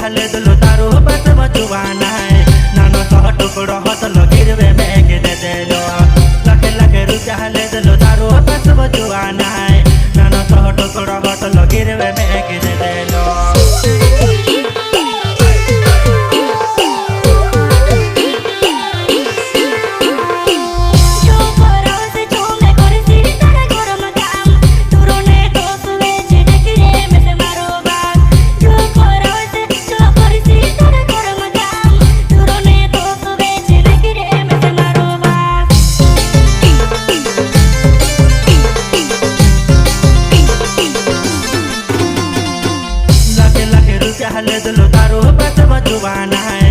चाहले दिलो तारो बस बचवाना है नानो तो टुकड़ो हत गिरवे में गिर देलो लखे लखे रु चाहले दिलो तारो बस बचवाना है नानो तो टुकड़ो हत गिरवे में गिर देलो चाहले दिलो तारो बस बचवाना है